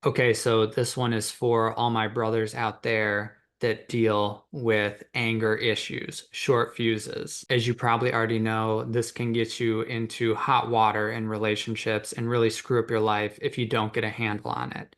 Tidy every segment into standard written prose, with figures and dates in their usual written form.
Okay, so this one is for all my brothers out there that deal with anger issues, short fuses. As you probably already know, this can get you into hot water in relationships and really screw up your life if you don't get a handle on it.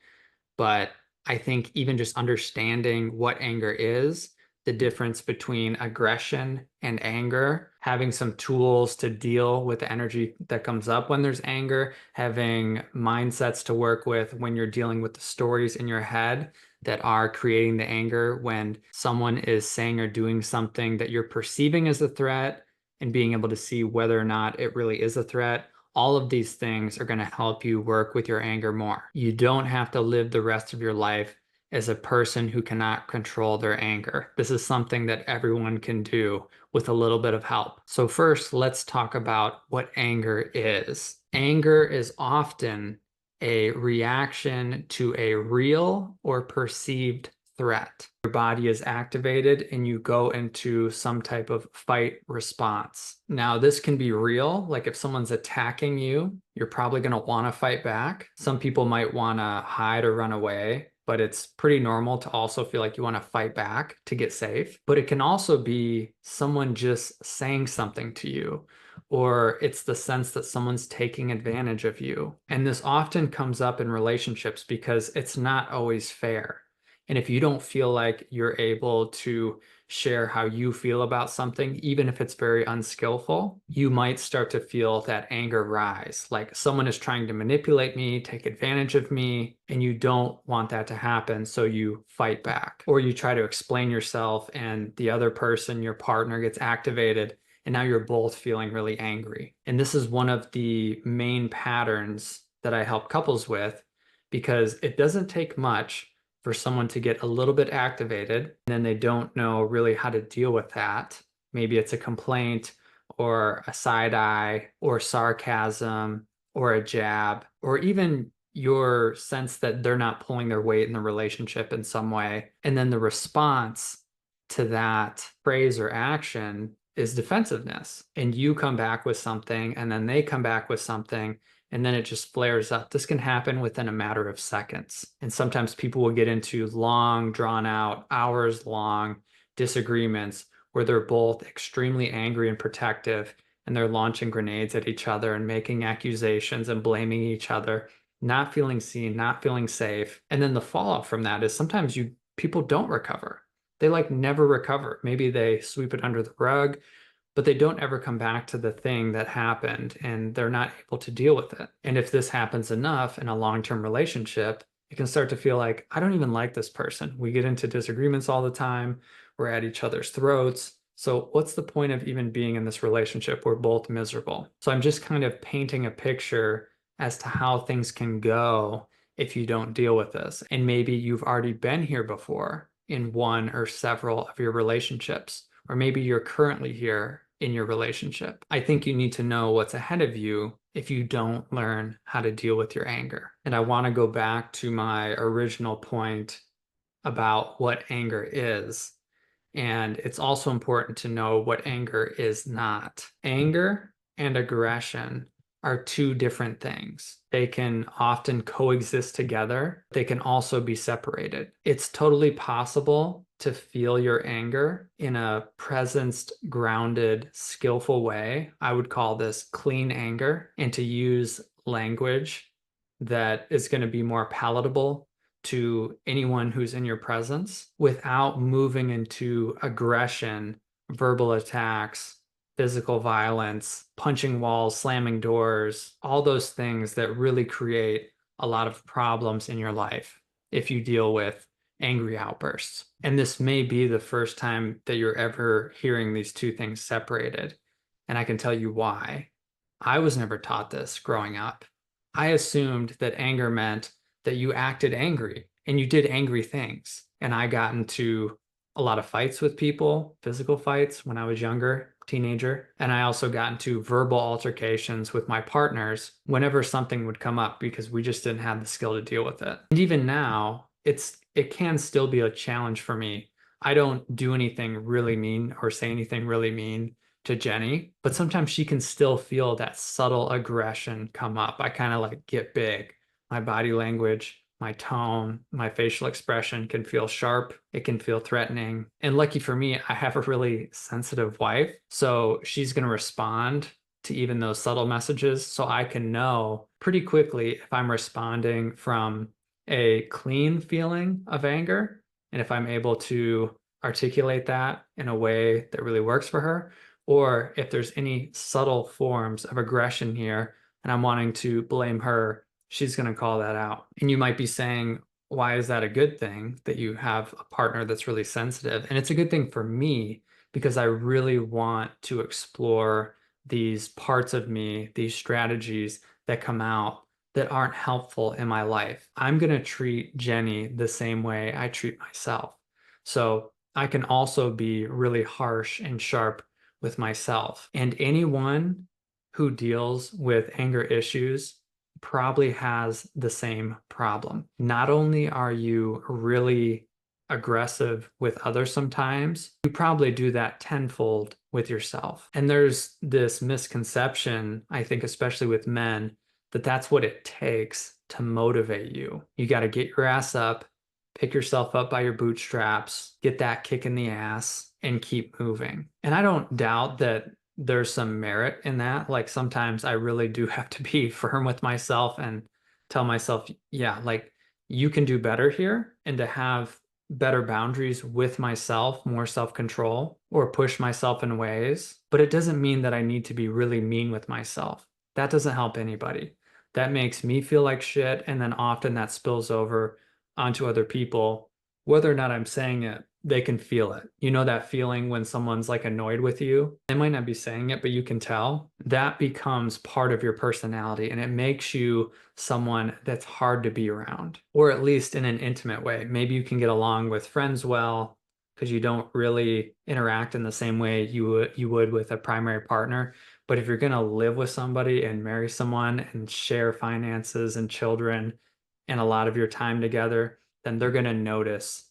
But I think even just understanding what anger is, the difference between aggression and anger, having some tools to deal with the energy that comes up when there's anger, having mindsets to work with when you're dealing with the stories in your head that are creating the anger when someone is saying or doing something that you're perceiving as a threat and being able to see whether or not it really is a threat. All of these things are going to help you work with your anger more. You don't have to live the rest of your life as a person who cannot control their anger. This is something that everyone can do with a little bit of help. So first, let's talk about what anger is. Anger is often a reaction to a real or perceived threat. Your body is activated and you go into some type of fight response. Now, this can be real, like if someone's attacking you, you're probably going to want to fight back. Some people might want to hide or run away, but it's pretty normal to also feel like you want to fight back to get safe. But it can also be someone just saying something to you, or it's the sense that someone's taking advantage of you. And this often comes up in relationships because it's not always fair. And if you don't feel like you're able to share how you feel about something, even if it's very unskillful, you might start to feel that anger rise. Like someone is trying to manipulate me, take advantage of me, and you don't want that to happen. So you fight back, or you try to explain yourself, and the other person, your partner, gets activated. And now you're both feeling really angry. And this is one of the main patterns that I help couples with because it doesn't take much for someone to get a little bit activated and then they don't know really how to deal with that. Maybe it's a complaint or a side eye or sarcasm or a jab or even your sense that they're not pulling their weight in the relationship in some way. And then the response to that phrase or action is defensiveness. And you come back with something and then they come back with something and then it just flares up. This can happen within a matter of seconds. And sometimes people will get into long, drawn out, hours long disagreements where they're both extremely angry and protective and they're launching grenades at each other and making accusations and blaming each other, not feeling seen, not feeling safe. And then the fallout from that is sometimes people don't recover. They like never recover. Maybe they sweep it under the rug, but they don't ever come back to the thing that happened and they're not able to deal with it. And if this happens enough in a long-term relationship, it can start to feel like, I don't even like this person. We get into disagreements all the time. We're at each other's throats. So what's the point of even being in this relationship? We're both miserable. So I'm just kind of painting a picture as to how things can go if you don't deal with this. And maybe you've already been here before in one or several of your relationships, or maybe you're currently here in your relationship. I think you need to know what's ahead of you if you don't learn how to deal with your anger. And I want to go back to my original point about what anger is. And it's also important to know what anger is not. Anger and aggression are two different things. They can often coexist together. They can also be separated. It's totally possible to feel your anger in a presenced, grounded, skillful way. I would call this clean anger, and to use language that is going to be more palatable to anyone who's in your presence without moving into aggression, verbal attacks, physical violence, punching walls, slamming doors, all those things that really create a lot of problems in your life if you deal with angry outbursts. And this may be the first time that you're ever hearing these two things separated. And I can tell you why. I was never taught this growing up. I assumed that anger meant that you acted angry and you did angry things. And I got into a lot of fights with people, physical fights when I was younger, teenager. And I also got into verbal altercations with my partners whenever something would come up because we just didn't have the skill to deal with it. And even now, it can still be a challenge for me. I don't do anything really mean or say anything really mean to Jenny, but sometimes she can still feel that subtle aggression come up. I kind of like get big. My body language my tone, my facial expression can feel sharp. It can feel threatening. And lucky for me, I have a really sensitive wife. So she's going to respond to even those subtle messages. So I can know pretty quickly if I'm responding from a clean feeling of anger and if I'm able to articulate that in a way that really works for her, or if there's any subtle forms of aggression here and I'm wanting to blame her, she's going to call that out. And you might be saying, why is that a good thing that you have a partner that's really sensitive? And it's a good thing for me because I really want to explore these parts of me, these strategies that come out that aren't helpful in my life. I'm going to treat Jenny the same way I treat myself. So I can also be really harsh and sharp with myself. And anyone who deals with anger issues probably has the same problem. Not only are you really aggressive with others sometimes, you probably do that tenfold with yourself. And there's this misconception, I think, especially with men, that that's what it takes to motivate you. You got to get your ass up, pick yourself up by your bootstraps, get that kick in the ass, and keep moving. And I don't doubt that there's some merit in that. Like sometimes I really do have to be firm with myself and tell myself, yeah, like you can do better here, and to have better boundaries with myself, more self-control, or push myself in ways. But it doesn't mean that I need to be really mean with myself. That doesn't help anybody. That makes me feel like shit, and then often that spills over onto other people. Whether or not I'm saying it, they can feel it. You know that feeling when someone's like annoyed with you? They might not be saying it, but you can tell. That becomes part of your personality and it makes you someone that's hard to be around, or at least in an intimate way. Maybe you can get along with friends well because you don't really interact in the same way you would with a primary partner. But if you're going to live with somebody and marry someone and share finances and children and a lot of your time together, then they're going to notice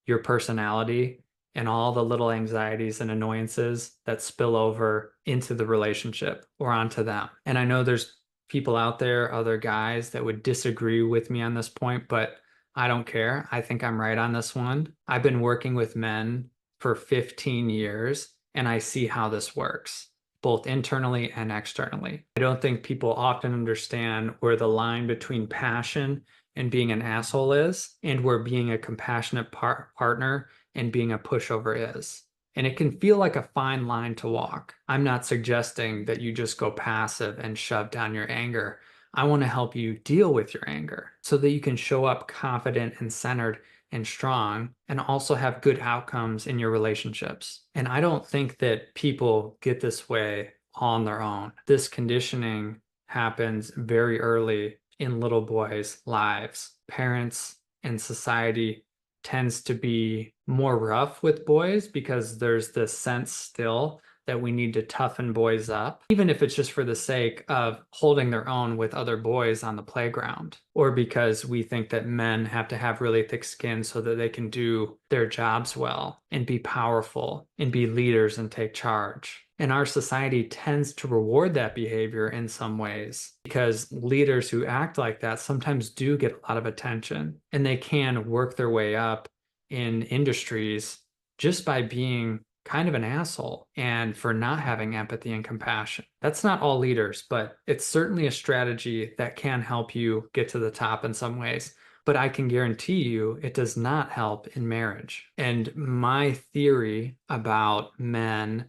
your personality and all the little anxieties and annoyances that spill over into the relationship or onto them. And I know there's people out there, other guys that would disagree with me on this point, but I don't care. I think I'm right on this one. I've been working with men for 15 years and I see how this works, both internally and externally. I don't think people often understand where the line between passion and being an asshole is, and where being a compassionate partner and being a pushover is. And it can feel like a fine line to walk. I'm not suggesting that you just go passive and shove down your anger. I want to help you deal with your anger so that you can show up confident and centered and strong and also have good outcomes in your relationships. And I don't think that people get this way on their own. This conditioning happens very early in little boys' lives. Parents and society tends to be more rough with boys because there's this sense still that we need to toughen boys up, even if it's just for the sake of holding their own with other boys on the playground, or because we think that men have to have really thick skin so that they can do their jobs well and be powerful and be leaders and take charge. And our society tends to reward that behavior in some ways because leaders who act like that sometimes do get a lot of attention and they can work their way up in industries just by being kind of an asshole and for not having empathy and compassion. That's not all leaders, but it's certainly a strategy that can help you get to the top in some ways. But I can guarantee you it does not help in marriage. And my theory about men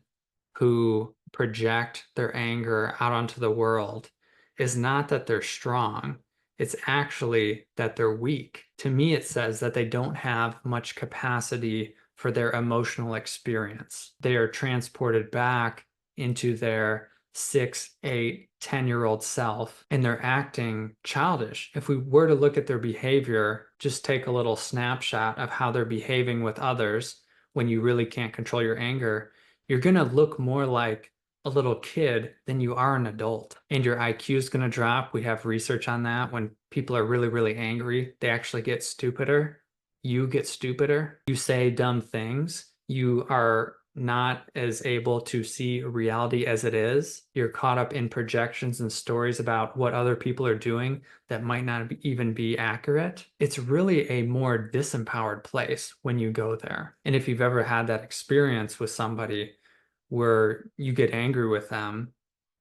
who project their anger out onto the world is not that they're strong. It's actually that they're weak. To me, it says that they don't have much capacity for their emotional experience. They are transported back into their 6, 8, 10-year-old self, and they're acting childish. If we were to look at their behavior, just take a little snapshot of how they're behaving with others when you really can't control your anger, you're going to look more like a little kid than you are an adult. And your IQ is going to drop. We have research on that. When people are really, really angry, they actually get stupider. You get stupider. You say dumb things. You are not as able to see reality as it is. You're caught up in projections and stories about what other people are doing that might not even be accurate. It's really a more disempowered place when you go there. And if you've ever had that experience with somebody where you get angry with them,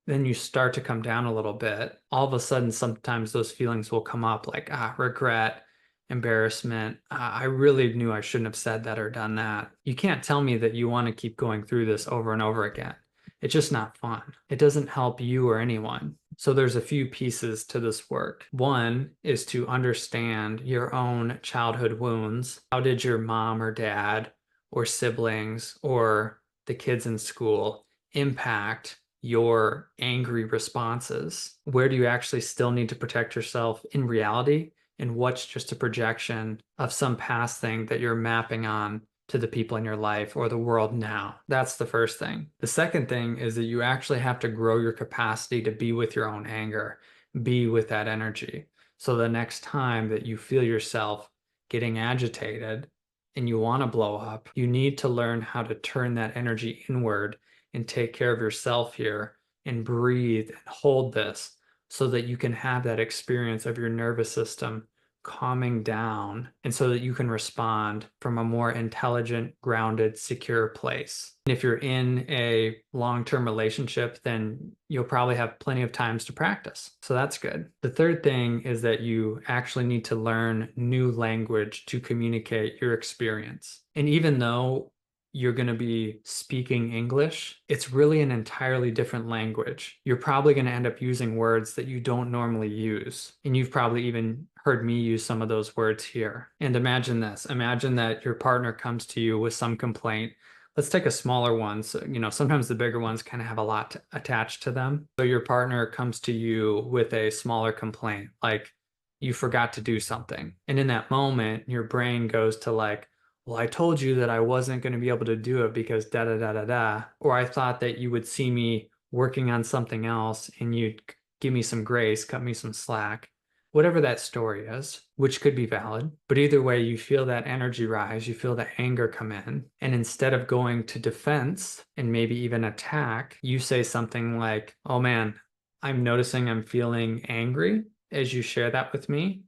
then you start to come down a little bit. All of a sudden, sometimes those feelings will come up like regret, embarrassment. I really knew I shouldn't have said that or done that. You can't tell me that you want to keep going through this over and over again. It's just not fun. It doesn't help you or anyone. So there's a few pieces to this work. One is to understand your own childhood wounds. How did your mom or dad or siblings or the kids in school impact your angry responses? Where do you actually still need to protect yourself in reality? And what's just a projection of some past thing that you're mapping on to the people in your life or the world now? That's the first thing. The second thing is that you actually have to grow your capacity to be with your own anger, be with that energy. So the next time that you feel yourself getting agitated and you want to blow up, you need to learn how to turn that energy inward and take care of yourself here and breathe and hold this so that you can have that experience of your nervous system calming down and so that you can respond from a more intelligent, grounded, secure place. And if you're in a long-term relationship, then you'll probably have plenty of times to practice. So that's good. The third thing is that you actually need to learn new language to communicate your experience. And even though you're going to be speaking English, it's really an entirely different language. You're probably going to end up using words that you don't normally use. And you've probably even heard me use some of those words here. And imagine this. Imagine that your partner comes to you with some complaint. Let's take a smaller one. So, sometimes the bigger ones kind of have a lot attached to them. So your partner comes to you with a smaller complaint, like you forgot to do something. And in that moment, your brain goes to like, well, I told you that I wasn't going to be able to do it because da da da da da. Or I thought that you would see me working on something else and you'd give me some grace, cut me some slack. Whatever that story is, which could be valid. But either way, you feel that energy rise, you feel the anger come in. And instead of going to defense and maybe even attack, you say something like, oh man, I'm noticing I'm feeling angry as you share that with me.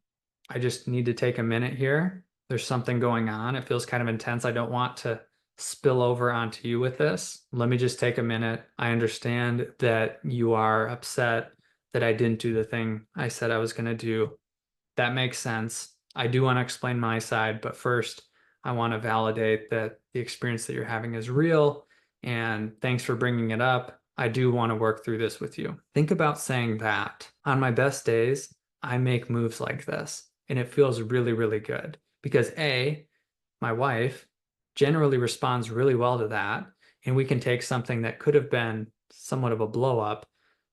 I just need to take a minute here. There's something going on. It feels kind of intense. I don't want to spill over onto you with this. Let me just take a minute. I understand that you are upset that I didn't do the thing I said I was going to do. That makes sense. I do want to explain my side, but first, I want to validate that the experience that you're having is real. And thanks for bringing it up. I do want to work through this with you. Think about saying that. On my best days, I make moves like this, and it feels really, really good. Because A, my wife generally responds really well to that. And we can take something that could have been somewhat of a blow up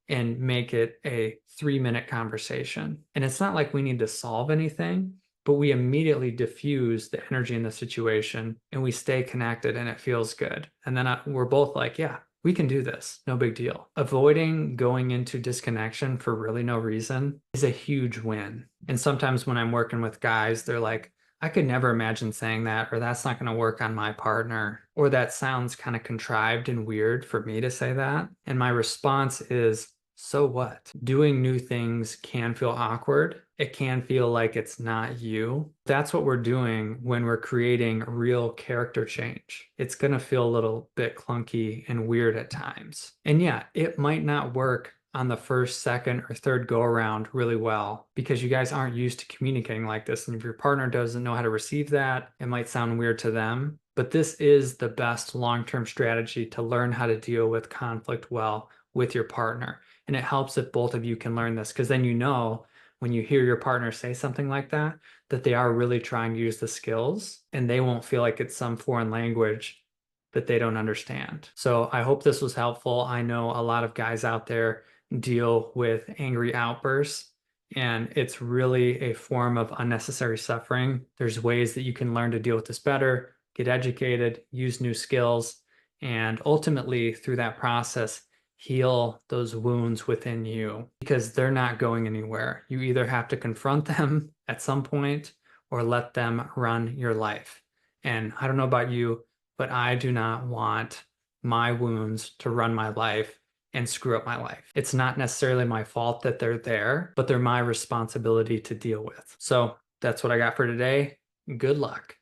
and make it a 3-minute conversation. And it's not like we need to solve anything, but we immediately diffuse the energy in the situation and we stay connected and it feels good. And then we're both like, yeah, we can do this. No big deal. Avoiding going into disconnection for really no reason is a huge win. And sometimes when I'm working with guys, they're like, I could never imagine saying that, or that's not going to work on my partner, or that sounds kind of contrived and weird for me to say that. And my response is, so what? Doing new things can feel awkward. It can feel like it's not you. That's what we're doing when we're creating real character change. It's going to feel a little bit clunky and weird at times. And yeah, it might not work on the first, second, or third go around really well because you guys aren't used to communicating like this. And if your partner doesn't know how to receive that, it might sound weird to them. But this is the best long-term strategy to learn how to deal with conflict well with your partner. And it helps if both of you can learn this because then you know when you hear your partner say something like that, that they are really trying to use the skills and they won't feel like it's some foreign language that they don't understand. So I hope this was helpful. I know a lot of guys out there deal with angry outbursts, and it's really a form of unnecessary suffering. There's ways that you can learn to deal with this better, get educated, use new skills, and ultimately through that process, heal those wounds within you because they're not going anywhere. You either have to confront them at some point or let them run your life. And I don't know about you, but I do not want my wounds to run my life and screw up my life. It's not necessarily my fault that they're there, but they're my responsibility to deal with. So that's what I got for today. Good luck.